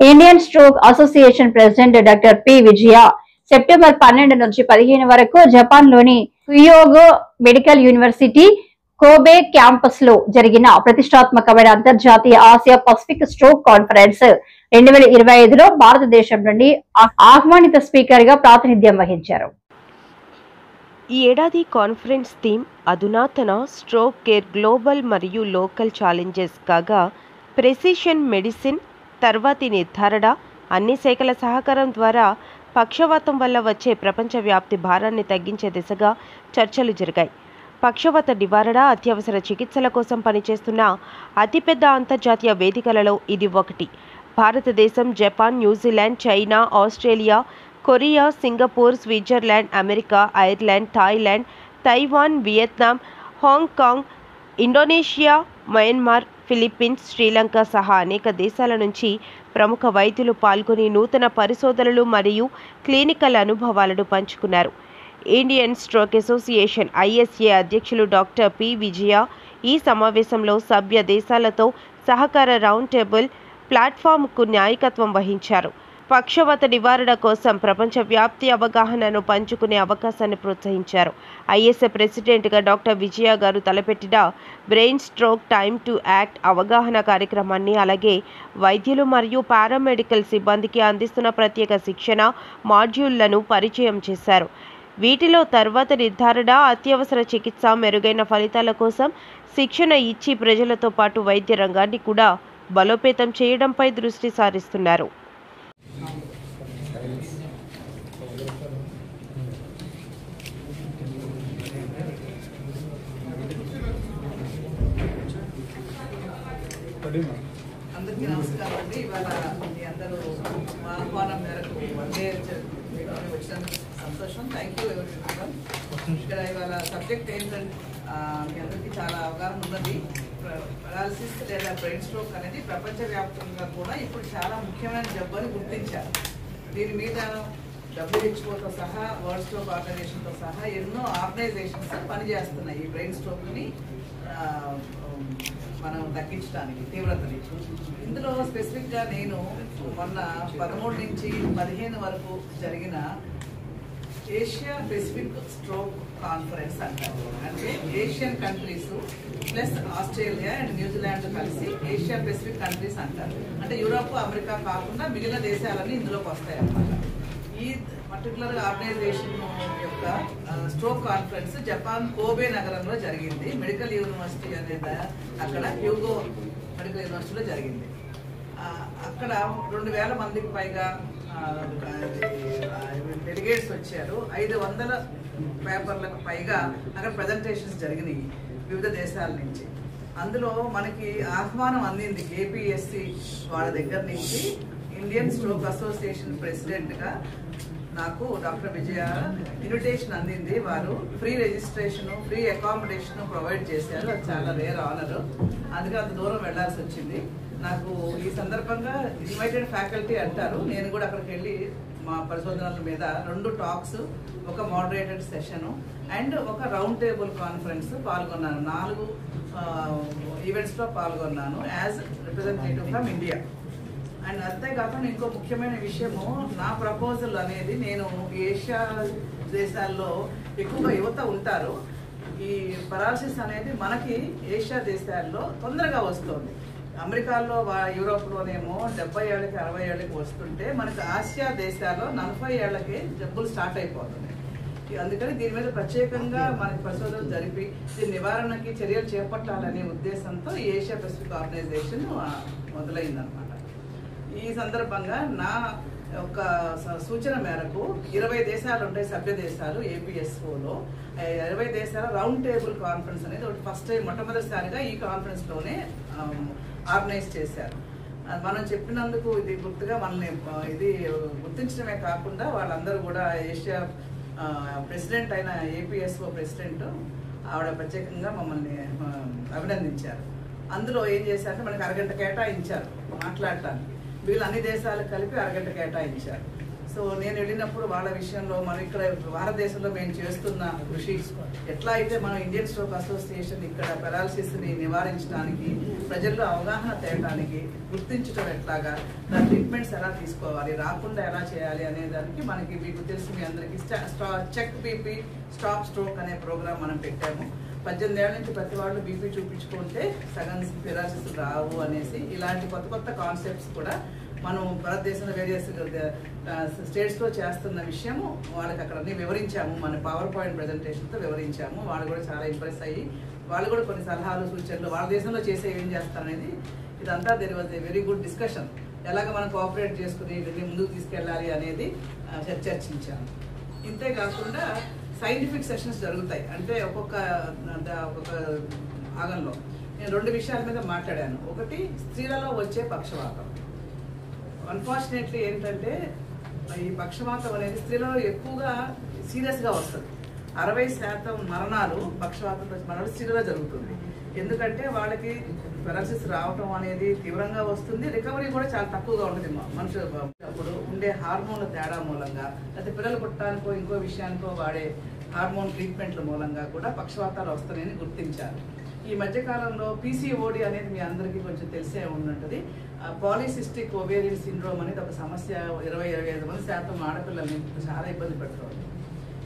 Indian stroke association president doctor P Vijaya September 12 నుంచి 15 వరకు Japan లోని Hyogo medical university Kobe campus లో జరిగిన ప్రతిష్టాత్మకమైన అంతర్జాతీయ ఆసియా పసిఫిక్ స్ట్రోక్ కాన్ఫరెన్స్ 2025లో భారతదేశం నుండి ఆహ్వానిత స్పీకర్ గా ప్రాతినిధ్యం వహించారు. ఈ ఏడాది కాన్ఫరెన్స్ థీమ్ అధునాతన స్ట్రోక్ కేర్ గ్లోబల్ మరియు లోకల్ ఛాలెంజెస్ కాగా ప్రెసిషన్ మెడిసిన్ తర్వాతి నిర్ధారణ అన్ని శాఖల సహకారం ద్వారా పక్షవాతం వల్ల వచ్చే ప్రపంచవ్యాప్తి భారాన్ని తగ్గించే దిశగా చర్చలు జరిగాయి. పక్షవాత నివారణ అత్యవసర చికిత్సల కోసం పనిచేస్తున్న అతిపెద్ద అంతర్జాతీయ వేదికలలో ఇది ఒకటి. భారతదేశం, Japan, New Zealand, China, Australia, Korea, Singapore, Switzerland, America, Ireland, Thailand, Taiwan, Vietnam, Hong Kong, Indonesia, Myanmar, Philippines, Sri Lanka సహా అనేక దేశాల నుంచి ప్రముఖ వైద్యులు పాల్గొని నూతన పరిశోధనలు మరియు క్లినికల్ అనుభవాలను పంచుకున్నారు. ఇండియన్ స్ట్రోక్ అసోసియేషన్ ISA అధ్యక్షులు డాక్టర్ పి విజయ ఈ సమావేశంలో సభ్య దేశాలతో సహకార రౌండ్ టేబుల్ ప్లాట్ఫామ్కు నాయకత్వం వహించారు. పక్షవాత నివారణ కోసం ప్రపంచవ్యాప్తి అవగాహనను పంచుకునే అవకాశాన్ని ప్రోత్సహించారు. ISA ప్రెసిడెంట్గా డాక్టర్ విజయ గారు తలపెట్టిన brain stroke time to act అవగాహన కార్యక్రమాన్ని, అలాగే వైద్యులు మరియు పారామెడికల్ సిబ్బందికి అందిస్తున్న ప్రత్యేక శిక్షణ మాడ్యూళ్లను పరిచయం చేశారు. వీటిలో తర్వాత నిర్ధారణ, అత్యవసర చికిత్స, మెరుగైన ఫలితాల కోసం శిక్షణ ఇచ్చి ప్రజలతో పాటు వైద్య రంగాన్ని కూడా బలోపేతం చేయడంపై దృష్టి సారిస్తున్నారు. అందరికీ నమస్కారం అండి. ఇవాళ మీ అందరూ మా ఆహ్వానం మేరకు వచ్చినందుకు సంతోషం. Thank you everyone. ఇక్కడ ఇవాళ సబ్జెక్ట్ ఏంటంటే మీ అందరికీ చాలా అవగాహన ఉన్నది. పెరాలసిస్ లేదా బ్రెయిన్ స్ట్రోక్ అనేది ప్రపంచవ్యాప్తంగా కూడా ఇప్పుడు చాలా ముఖ్యమైన జబ్బు అని గుర్తించారు. దీని మీద WHO సహా, వరల్డ్ స్ట్రోక్ ఆర్గనైజేషన్తో సహా ఎన్నో ఆర్గనైజేషన్స్ పనిచేస్తున్నాయి ఈ బ్రెయిన్ స్ట్రోక్ని మనం తగ్గించడానికి తీవ్రతని. ఇందులో స్పెసిఫిక్గా నేను మొన్న 13 నుంచి 15 వరకు జరిగిన ఏషియా పెసిఫిక్ స్ట్రోక్ కాన్ఫరెన్స్ అంటారు. అంటే Asian countries plus Australia and New Zealand కలిసి ఏషియా పెసిఫిక్ కంట్రీస్ అంటారు. అంటే యూరోప్, అమెరికా కాకుండా మిగిలిన దేశాలన్నీ ఇందులోకి వస్తాయి అన్నమాట. ఈ పర్టికులర్ ఆర్గనైజేషన్ యొక్క స్ట్రోక్ కాన్ఫరెన్స్ జపాన్ కోబే నగరంలో జరిగింది. మెడికల్ యూనివర్సిటీ అనేది అక్కడ హ్యూగో మెడికల్ యూనివర్సిటీలో జరిగింది. అక్కడ 2000 మందికి పైగా డెలిగేట్స్ వచ్చారు. 500 పేపర్లకు పైగా అక్కడ ప్రజెంటేషన్స్ జరిగినాయి వివిధ దేశాల నుంచి. అందులో మనకి ఆహ్వానం అందింది KPSC వాళ్ళ దగ్గర నుంచి. ఇండియన్ స్ట్రోక్ అసోసియేషన్ ప్రెసిడెంట్గా నాకు డాక్టర్ విజయ ఇన్విటేషన్ అందింది. వారు free registration, free accommodation provide చేశారు. అది చాలా రేర్ ఆనర్. అందుకే అంత దూరం వెళ్లాల్సి వచ్చింది. నాకు ఈ సందర్భంగా ఇన్వైటెడ్ ఫ్యాకల్టీ అంటారు. నేను కూడా అక్కడికి వెళ్ళి మా పరిశోధనల మీద 2 టాక్స్, ఒక మోడరేటెడ్ సెషన్ అండ్ ఒక రౌండ్ టేబుల్ కాన్ఫరెన్స్ పాల్గొన్నాను. 4 ఈవెంట్స్లో పాల్గొన్నాను as representative from India. And అంతేకాకుండా ఇంకో ముఖ్యమైన విషయము, నా ప్రపోజల్ అనేది నేను ఏషియా దేశాల్లో ఎక్కువగా యువత ఉంటారు. ఈ పెరాలసిస్ అనేది మనకి ఏషియా దేశాల్లో తొందరగా వస్తుంది. అమెరికాలో, యూరోప్లోనేమో 70 ఏళ్ళకి 60 ఏళ్ళకి వస్తుంటే మనకి ఆసియా దేశాల్లో 40 ఏళ్ళకే జబ్బులు స్టార్ట్ అయిపోతున్నాయి. అందుకని దీని మీద ప్రత్యేకంగా మనకి పరిశోధనలు జరిపి దీని నివారణకి చర్యలు చేపట్టాలనే ఉద్దేశంతో ఏషియా పెసిఫిక్ ఆర్గనైజేషన్ మొదలైందనమాట. ఈ సందర్భంగా నా ఒక సూచన మేరకు 20 దేశాలు ఉంటాయి, సభ్య దేశాలు APSOలో. 20 దేశాల రౌండ్ టేబుల్ కాన్ఫరెన్స్ అనేది ఒకటి ఫస్ట్ టైం మొట్టమొదటిసారిగా ఈ కాన్ఫరెన్స్లోనే ఆర్గనైజ్ చేశారు. మనం చెప్పినందుకు ఇది గుర్తుగా మనల్ని ఇది గుర్తించడమే కాకుండా వాళ్ళందరూ కూడా ఏషియా ప్రెసిడెంట్ అయిన APSO ప్రెసిడెంట్ ఆవిడ ప్రత్యేకంగా మమ్మల్ని అభినందించారు. అందులో ఏం చేశారంటే మనకి అరగంట కేటాయించారు మాట్లాడటానికి. వీళ్ళు అన్ని దేశాలకు కలిపి అరగంట కేటాయించారు. సో నేను వెళ్ళినప్పుడు వాళ్ళ విషయంలో మనం ఇక్కడ భారతదేశంలో మేము చేస్తున్న కృషి ఎట్లా అయితే మనం ఇండియన్ స్ట్రోక్ అసోసియేషన్ ఇక్కడ పెరాలసిస్ని నివారించడానికి ప్రజల్లో అవగాహన తేయడానికి గుర్తించడం ఎట్లాగా దాని ట్రీట్మెంట్స్ ఎలా తీసుకోవాలి రాకుండా ఎలా చేయాలి అనే దానికి మనకి మీకు తెలిసి మీ అందరికీ చెక్ బీపీ స్టాప్ స్ట్రోక్ అనే ప్రోగ్రామ్ మనం పెట్టాము. 18 ఏళ్ల నుంచి ప్రతి వాళ్ళు బీపీ చూపించుకుంటే సగం పెరాలసిస్ రావు అనేసి ఇలాంటి కొత్త కొత్త కాన్సెప్ట్స్ కూడా మనం భారతదేశంలో వేరియస్ స్టేట్స్లో చేస్తున్న విషయము వాళ్ళకి అక్కడ అన్ని వివరించాము. మన పవర్ పాయింట్ ప్రజెంటేషన్తో వివరించాము. వాళ్ళు కూడా చాలా ఇంప్రెస్ అయ్యి వాళ్ళు కూడా కొన్ని సలహాలు సూచనలు వాళ్ళ దేశంలో చేసే ఏం చేస్తారనేది ఇదంతా there was a very good discussion. ఎలాగ మనం కోఆపరేట్ చేసుకుని దీన్ని ముందుకు తీసుకెళ్ళాలి అనేది చర్చించాము. ఇంతేకాకుండా సైంటిఫిక్ సెషన్స్ జరుగుతాయి. అంటే ఒక్కొక్క భాగంలో నేను 2 విషయాల మీద మాట్లాడాను. ఒకటి స్త్రీలలో వచ్చే పక్షవాతం. అన్ఫార్చునేట్లీ ఏంటంటే ఈ పక్షవాతం అనేది స్త్రీలలో ఎక్కువగా సీరియస్గా వస్తుంది. 60% మరణాలు పక్షవాతంతో మరణాలు స్త్రీలలో జరుగుతుంది. ఎందుకంటే వాళ్ళకి పెరాలసిస్ రావటం అనేది తీవ్రంగా వస్తుంది, రికవరీ కూడా చాలా తక్కువగా ఉంటుంది. మనుషులు అప్పుడు ఉండే హార్మోన్ల తేడా మూలంగా లేకపోతే పిల్లలు పుట్టడానికో ఇంకో విషయానికో వాడే హార్మోన్ ట్రీట్మెంట్ల మూలంగా కూడా పక్షవాతాలు వస్తాయని గుర్తించారు. ఈ మధ్యకాలంలో పీసీఓడి అనేది మీ అందరికీ కొంచెం తెలిసే ఉంటుంది. పాలిసిస్టిక్ ఓవేరియన్ సిండ్రోమ్ అనేది ఒక సమస్య. 20-25% ఆడపిల్లల్ని చాలా ఇబ్బంది పెడుతుంది.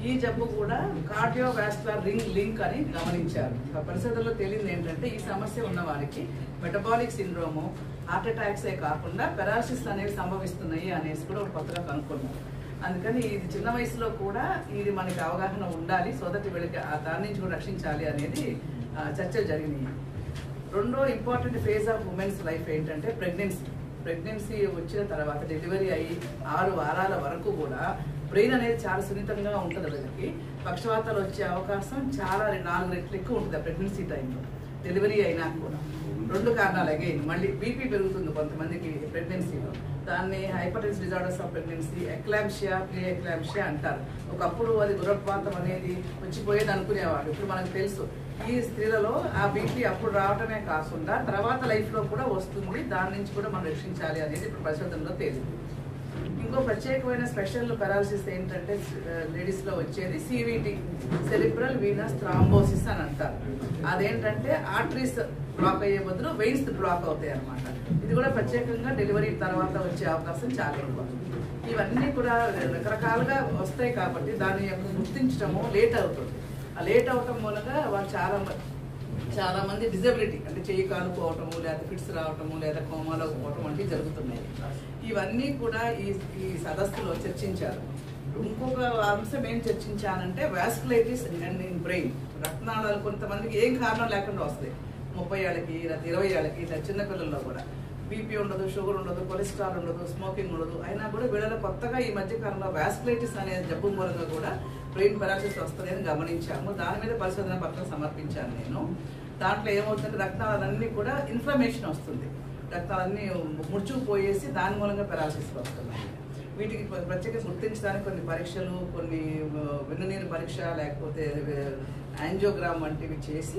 ఈ జబ్బు కూడా కార్డియోవాస్కులర్ లింక్ అని గమనించారు. పరిశోధనలో తెలియదు ఏంటంటే ఈ సమస్య ఉన్న వారికి మెటబాలిక్ సిండ్రోము, హార్ట్ అటాక్సే కాకుండా పెరాలసిస్ అనేవి సంభవిస్తున్నాయి అనేసి కూడా కొత్తగా కనుక్కున్నారు. అందుకని ఇది చిన్న వయసులో కూడా ఇది మనకి అవగాహన ఉండాలి. సో దట్ వీళ్ళకి దాని నుంచి కూడా రక్షించాలి అనేది చర్చలు జరిగినాయి. రెండో important phase of women's life ఏంటంటే ప్రెగ్నెన్సీ వచ్చిన తర్వాత డెలివరీ అయ్యి 6 వారాల వరకు కూడా బ్రెయిన్ అనేది చాలా సున్నితంగా ఉంటుంది. వీళ్ళకి పక్షవాతాలు వచ్చే అవకాశం చాలా 4 రెట్లు ఎక్కువ ఉంటుంది ప్రెగ్నెన్సీ టైంలో. డెలివరీ అయినా కూడా 2 కారణాలు. అగైన్ మళ్ళీ బీపీ పెరుగుతుంది కొంతమందికి ప్రెగ్నెన్సీలో. దాన్ని hypertensive disorders of pregnancy, ఎక్లాంప్షియా, pre ఎక్లాంప్షియా అంటారు. ఒకప్పుడు అది గుర్రపాతం అనేది వచ్చిపోయేది అనుకునేవాడు. ఇప్పుడు మనకు తెలుసు ఈ స్త్రీలలో ఆ బీపీ అప్పుడు రావటమే కాకుండా తర్వాత లైఫ్లో కూడా వస్తుంది. దాని నుంచి కూడా మనం రక్షించాలి అనేది ఇప్పుడు పరిశోధనలో తేలింది. ఇంకో ప్రత్యేకమైన స్పెషల్ పెరాలసిస్ ఏంటంటే లేడీస్లో వచ్చేది సివిటి, సెరిబ్రల్ వీనస్ థ్రాంబోసిస్ అని అంటారు. అదేంటంటే ఆర్టరీస్ బ్లాక్ అయ్యే బదులు వెయిన్స్ బ్లాక్ అవుతాయి అన్నమాట. ఇది కూడా ప్రత్యేకంగా డెలివరీ తర్వాత వచ్చే అవకాశం చాలా ఎక్కువ. ఇవన్నీ కూడా రకరకాలుగా వస్తాయి కాబట్టి దాని యొక్క గుర్తించడము లేట్ అవుతుంది. ఆ లేట్ అవటం మూలంగా వాళ్ళు చాలా మంది డిజబిలిటీ అంటే చెయ్యి కాలుకోవటము, లేదా ఫిట్స్ రావటము, లేదా కోమాలో పోవటం వంటివి జరుగుతున్నాయి. ఇవన్నీ కూడా ఈ సదస్సులో చర్చించారు. ఇంకొక అంశం ఏం చర్చించానంటే వాస్కులైటిస్ అండ్ ఇన్ బ్రెయిన్. రక్తనాళాలు కొంతమందికి ఏం కారణం లేకుండా వస్తాయి. 30 ఏళ్ళకి, 20 ఏళ్ళకి, చిన్నపిల్లల్లో కూడా బీపీ ఉండదు, షుగర్ ఉండదు, కొలెస్ట్రాల్ ఉండదు, స్మోకింగ్ ఉండదు. అయినా కూడా వీళ్ళలో కొత్తగా ఈ మధ్యకాలంలో వాస్కులైటిస్ అనే జబ్బు మూలంగా కూడా బ్రెయిన్ పెరాలసిస్ వస్తుంది అని గమనించాము. దాని మీద పరిశోధన పత్రం సమర్పించాను నేను. దాంట్లో ఏమవుతుందంటే రక్తనాళాలన్నీ కూడా ఇన్ఫ్లమేషన్ వస్తుంది. రక్తాలన్నీ ముడుచుకుపోయేసి దాని మూలంగా పెరాలసిస్ వస్తున్నాయి. వీటికి ప్రత్యేకంగా గుర్తించడానికి కొన్ని పరీక్షలు, కొన్ని వెన్నునీరు పరీక్ష లేకపోతే యాంజియోగ్రామ్ వంటివి చేసి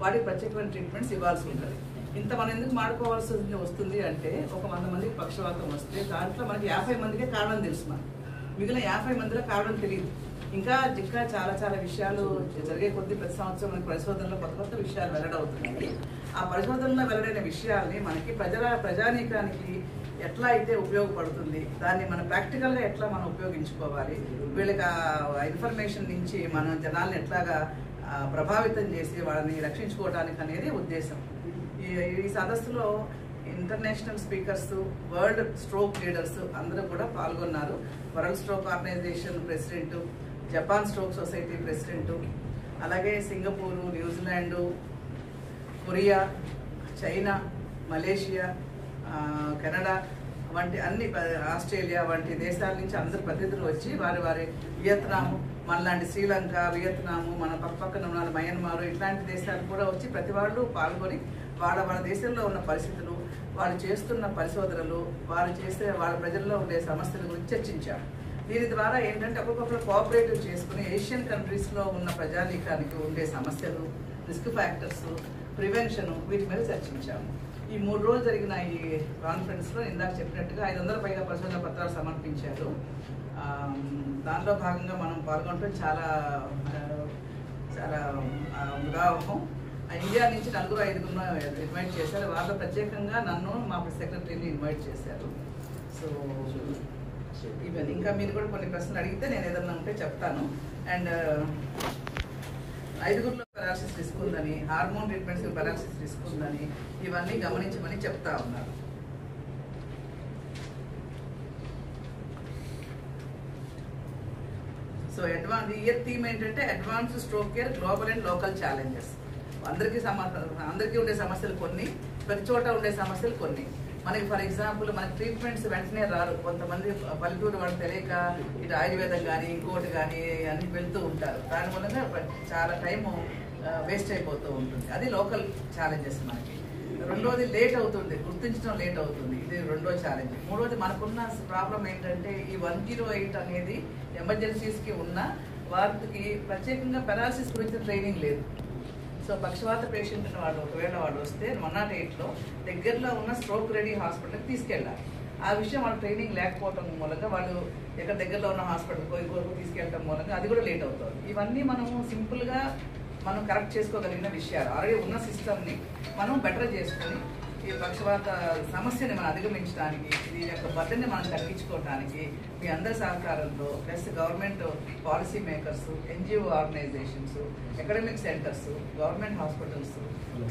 వాటికి ప్రత్యేకమైన ట్రీట్మెంట్స్ ఇవ్వాల్సి ఉంటుంది. ఇంత మనం ఎందుకు మాడుకోవాల్సి వస్తుంది అంటే ఒక 100 మందికి పక్షవాతం వస్తే దాంట్లో మనకి 50 మందికే కారణం తెలుసు. మనం మిగిలిన 50 మందిలో కారణం తెలియదు. ఇంకా చాలా విషయాలు జరిగే కొద్దీ ప్రతి సంవత్సరం మనకి పరిశోధనలో కొత్త విషయాలు వెల్లడవుతున్నాయి. ఆ పరిశోధనలో వెల్లడైన విషయాల్ని మనకి ప్రజానీకానికి ఎట్లా అయితే ఉపయోగపడుతుంది, దాన్ని మనం ప్రాక్టికల్గా ఎట్లా మనం ఉపయోగించుకోవాలి, వీళ్ళకి ఆ ఇన్ఫర్మేషన్ నుంచి మనం జనాల్ని ఎట్లాగా ప్రభావితం చేసి వాళ్ళని రక్షించుకోవడానికి అనేది ఉద్దేశం. ఈ సదస్సులో international speakers, world stroke leaders అందరూ కూడా పాల్గొన్నారు. World stroke organisation president, Japan stroke society president, అలాగే Singapore, New Zealand, Korea, China, Malaysia, Canada వంటి అన్ని, ఆస్ట్రేలియా వంటి దేశాల నుంచి అందరు ప్రతినిధులు వచ్చి వారి వియత్నాము, మనలాంటి శ్రీలంక, వియత్నాము, మన పక్కన ఉన్న మయన్మారు ఇట్లాంటి దేశాలు కూడా వచ్చి ప్రతి వాళ్ళు పాల్గొని వాళ్ళ దేశంలో ఉన్న పరిస్థితులు, వాళ్ళు చేస్తున్న పరిశోధనలు, వాళ్ళ ప్రజల్లో ఉండే సమస్యల గురించి చర్చించారు. దీని ద్వారా ఏంటంటే ఒక్కొక్కరు కోఆపరేటివ్ చేసుకుని ఏషియన్ కంట్రీస్లో ఉన్న ప్రజానీకానికి ఉండే సమస్యలు, రిస్క్ ఫ్యాక్టర్స్, ప్రివెన్షన్ వీటి మీద చర్చించాము. ఈ 3 రోజులు జరిగిన ఈ కాన్ఫరెన్స్లో ఇందాక చెప్పినట్టుగా 500 పైగా పరిశోధన పత్రాలు సమర్పించారు. దానిలో భాగంగా మనం పాల్గొనడం చాలా చాలా ఉదాహరణ. ఇండియా నుంచి 4-5 ఇన్వైట్ చేశారు. వాళ్ళు ప్రత్యేకంగా నన్ను మా సెక్రటరీని ఇన్వైట్ చేశారు. సో ఇవన్నీ ఇంకా మీరు కూడా కొన్ని ప్రశ్నలు అడిగితే నేను ఏదన్నా ఉంటే చెప్తాను. అండ్ 5గురిలో పెరాలసిస్ రిస్క్ ఉందని, హార్మోన్ ట్రీట్మెంట్స్ పెరాలసిస్ రిస్క్ ఉందని ఇవన్నీ గమనించమని చెప్తా ఉన్నారు. సో ఇయర్ థీమ్ ఏంటంటే advance stroke care global and local challenges. అందరికీ ఉండే సమస్యలు కొన్ని, ప్రతి చోట ఉండే సమస్యలు కొన్ని. మనకి ఫర్ ఎగ్జాంపుల్ మనకి ట్రీట్మెంట్స్ వెంటనే రారు. కొంతమంది పల్లెటూరు వాళ్ళు తెలియక ఇటు ఆయుర్వేదం కానీ ఇంకోటి కానీ అన్ని వెళ్తూ ఉంటారు. దాని మూలంగా చాలా టైము వేస్ట్ అయిపోతూ ఉంటుంది. అది లోకల్ ఛాలెంజెస్ మనకి. రెండోది లేట్ అవుతుంది, గుర్తించడం లేట్ అవుతుంది. ఇది రెండో ఛాలెంజ్. మూడోది మనకున్న ప్రాబ్లం ఏంటంటే ఈ 108 అనేది ఎమర్జెన్సీస్కి ఉన్న వారికి ప్రత్యేకంగా పెరాలసిస్ గురించి ట్రైనింగ్ లేదు. సో పక్షవాత పేషెంట్ వాళ్ళు ఒకవేళ వాళ్ళు వస్తే 108లో దగ్గరలో ఉన్న స్ట్రోక్ రెడీ హాస్పిటల్కి తీసుకెళ్ళాలి. ఆ విషయం వాళ్ళ ట్రైనింగ్ లేకపోవడం మూలంగా వాళ్ళు ఎక్కడ దగ్గరలో ఉన్న హాస్పిటల్కి ఇంకొకరికి తీసుకెళ్ళడం మూలంగా అది కూడా లేట్ అవుతుంది. ఇవన్నీ మనము సింపుల్గా మనం కరెక్ట్ చేసుకోగలిగిన విషయాలు. ఆల్రెడీ ఉన్న సిస్టమ్ని మనం బెటర్ చేసుకొని ఈ పక్షవాత సమస్యని మనం అధిగమించడానికి, దీని యొక్క బర్డెన్ని మనం తగ్గించుకోవడానికి మీ అందరి సహకారంలో plus government policy makers, NGO organizations, academic centres, government hospitals,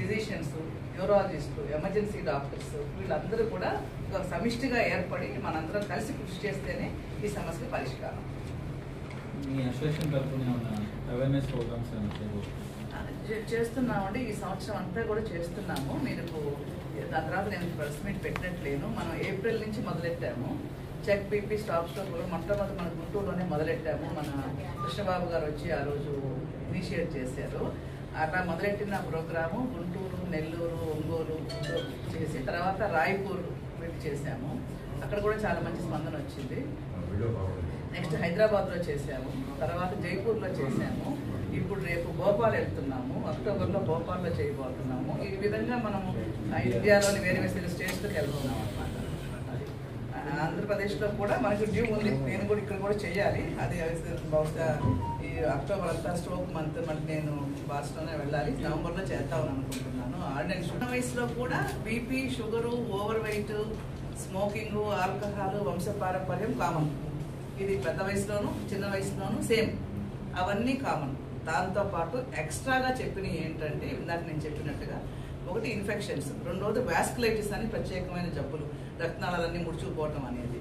physicians, న్యూరాలజిస్టులు, ఎమర్జెన్సీ డాక్టర్స్ వీళ్ళందరూ కూడా ఒక సమిష్టిగా ఏర్పడి మనందరం కలిసి కృషి చేస్తేనే ఈ సమస్య పరిష్కారం. చేస్తున్నామండి. ఈ సంవత్సరం అంతా కూడా చేస్తున్నాము. మీరు దాని తర్వాత నేను ప్రెస్ మీట్ పెట్టినట్లేను. మనం ఏప్రిల్ నుంచి మొదలెట్టాము. చెక్ బీపీ స్టాప్స్లో కూడా మొట్టమొదటి మన గుంటూరులోనే మొదలెట్టాము. మన కృష్ణబాబు గారు వచ్చి ఆ రోజు ఇనిషియేట్ చేశారు. అట్లా మొదలెట్టిన ప్రోగ్రాము గుంటూరు, నెల్లూరు, ఒంగోలు చేసి తర్వాత రాయ్పూర్ పెట్టి చేశాము. అక్కడ కూడా చాలా మంచి స్పందన వచ్చింది. నెక్స్ట్ హైదరాబాద్లో చేశాము, తర్వాత జైపూర్లో చేశాము. ఇప్పుడు రేపు భోపాల్ వెళ్తున్నాము. అక్టోబర్లో భోపాల్లో చేయబోతున్నాము. ఈ విధంగా మనము ఇండియాలోని వేరే వేరే స్టేట్స్కి వెళ్తున్నాము అనమాట. ఆంధ్రప్రదేశ్లో కూడా మనకు డ్యూ ఉంది. నేను కూడా ఇక్కడ కూడా చేయాలి. అది బహుశా ఈ అక్టోబర్ అంతా స్ట్రోక్ మంత్ నేను బాస్లోనే వెళ్ళాలి. నవంబర్లో చేద్దామని అనుకుంటున్నాను. ఆర్డినెన్స్ చిన్న వయసులో కూడా BP, sugar, overweight, smoking, alcohol, వంశపారంపర్యం కామన్. ఇది పెద్ద వయసులోను చిన్న వయసులోను సేమ్, అవన్నీ కామన్. దాంతోపాటు ఎక్స్ట్రాగా చెప్పినవి ఏంటంటే ఇందాక నేను చెప్పినట్టుగా ఒకటి ఇన్ఫెక్షన్స్, రెండోది వాస్కులైటిస్ అని ప్రత్యేకమైన జబ్బులు, రక్తనాళాలన్నీ ముడుచుకుపోవటం అనేది,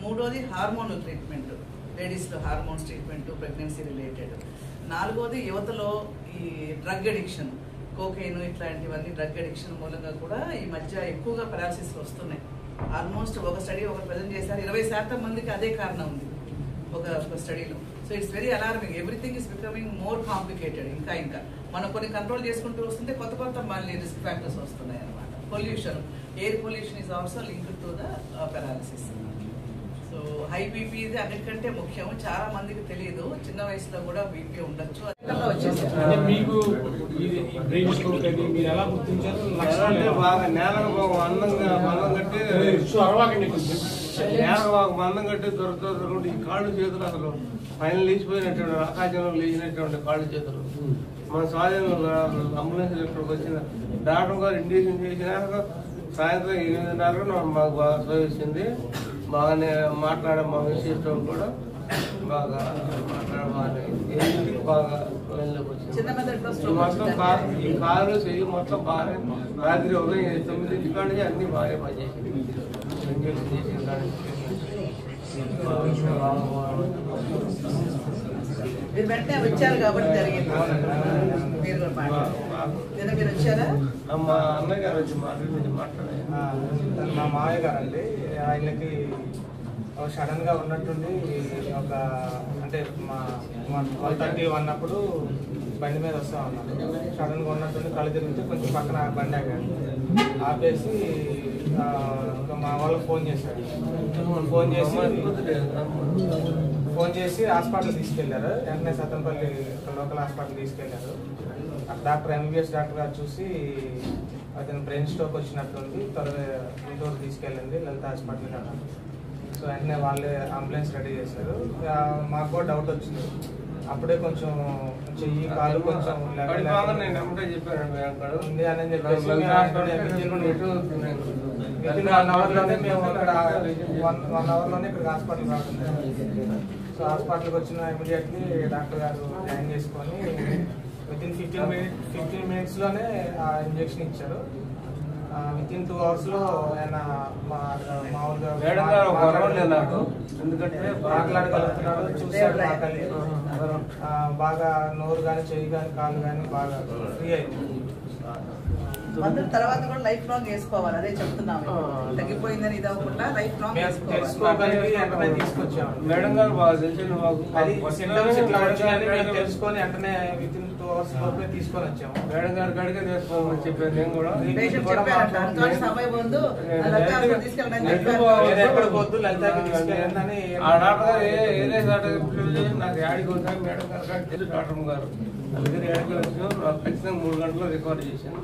మూడోది హార్మోనల్ ట్రీట్మెంట్, లేడీస్లో హార్మోన్స్ ట్రీట్మెంట్ ప్రెగ్నెన్సీ రిలేటెడ్, నాలుగోది యువతలో ఈ డ్రగ్ అడిక్షన్, కోకెయిన్ ఇట్లాంటివన్నీ డ్రగ్ అడిక్షన్ మూలంగా కూడా ఈ మధ్య ఎక్కువగా పెరాలసిస్ వస్తున్నాయి. ఆల్మోస్ట్ ఒక స్టడీ ఒకటి ప్రజెంట్ చేశారు, 20% మందికి అదే కారణం ఉంది ఒక స్టడీలో. So it's very alarming. Everything is becoming more complicated. ఇంకా మనం కొన్ని కంట్రోల్ చేసుకుంటూ వస్తుంటే కొత్త మళ్ళీ రిస్క్ ఫ్యాక్టర్స్ వస్తున్నాయి అనమాట. Pollution, air pollution is also linked to the paralysis. So high BP ఇది అన్నిటికంటే ముఖ్యం. చాలా మందికి తెలియదు, చిన్న వయసులో కూడా బీపీ ఉండొచ్చు. మందం కట్టి దొరకదు. ఈ కాళ్ళు చేతులు అసలు పైన లేచిపోయినటువంటి ఆకాశంలో లేచినటువంటి కాళ్ళు చేతులు. మన స్వాధీనంలో అంబులెన్స్ ఇక్కడికి వచ్చిన డాక్టర్ గారు ఇండికేషన్ చేసినాక సాయంత్రం 8:30 మాకు బాగా సోచింది. బాగానే మాట్లాడే మా విశిష్టం కూడా బాగా మాట్లాడవాలి. బాగా వెళ్ళలోకి వచ్చింది. మొత్తం ఈ కారు చెయ్యి మొత్తం బాగా రాత్రి ఉదయం 9 కాడి నుంచి అన్ని బాగా పనిచేసింది. ఇంజక్షన్ చేసిన కాడి మీరు వెంటనే వచ్చారు కాబట్టి జరిగింది. మీరు వచ్చారా? మా అన్నయ్య గారు వచ్చి మాట్లాడారు. మా మావయ్య గారు అండి. ఆయనకి సడన్ గా ఉన్నట్టుండి ఒక అంటే మా 12:30 అన్నప్పుడు బండి మీద వస్తా ఉన్నాను. సడన్ గా ఉన్నట్టుండి కళ్ళు తిరిగితే కొంచెం పక్కన బండి ఆగాడు. ఆపేసి మా వాళ్ళకి ఫోన్ చేశాడు. ఫోన్ చేసి హాస్పిటల్ తీసుకెళ్లారు. వెంటనే సత్తెనపల్లి లోకల్ హాస్పిటల్ తీసుకెళ్లారు. డాక్టర్ MBBS డాక్టర్ గారు చూసి అతను బ్రెయిన్ స్ట్రోక్ వచ్చినట్టుంది, త్వరగా గుంటూరు తీసుకెళ్ళండి లలిత హాస్పిటల్కి అన్నారు. సో వెంటనే వాళ్ళే అంబులెన్స్ రెడీ చేశారు. మాకు కూడా డౌట్ వచ్చింది, అప్పుడే కొంచెం చెయ్యి కాలు కొంచెం ఉంది అని చెప్పేసి వితిన్ 1 అవర్లోనే మేము ఇక్కడ 1 అవర్లోనే ఇక్కడ హాస్పిటల్ రావడం. సో హాస్పిటల్కి వచ్చిన ఇమీడియట్లీ డాక్టర్ గారు జాయిన్ చేసుకొని వితిన్ 15 మినిట్స్లోనే ఆ ఇంజెక్షన్ ఇచ్చారు. వితిన్ 2 అవర్స్లో ఆయన మామూలుగా మాట్లాడగలుగుతున్నాడు, చూసాడు, ఆకలి బాగా నోరు కానీ చెయ్యి కానీ కాళ్ళు కానీ బాగా ఫ్రీ అయింది. మందుల తర్వాత కూడా లైఫ్ లాంగ్ వేసుకోవాలి, అదే చెప్తున్నాము. తగ్గిపోయిందని ఇది అవ్వకుండా లైఫ్ లాంగ్ తీసుకొచ్చాము. మేడం గారు బాగా తెలిసిన తెలుసుకొని వెంటనే వితిన్ 2 అవర్స్ లోపే తీసుకొని వచ్చాము. మేడం గారు కడిగే చేసుకోమని చెప్పాను. నేను కూడా ఎక్కడికి వద్దు లలితకి తీసుకెళ్ళండి ఆ డాక్టర్ గారు ఏదైతే నాకు యాడికి వద్దా మేడం గారు తెలుసు డాక్టర్ గారు అందుకని యాడికి వచ్చాను. ఖచ్చితంగా 3 గంటల్లో రికవర్ చేశాను.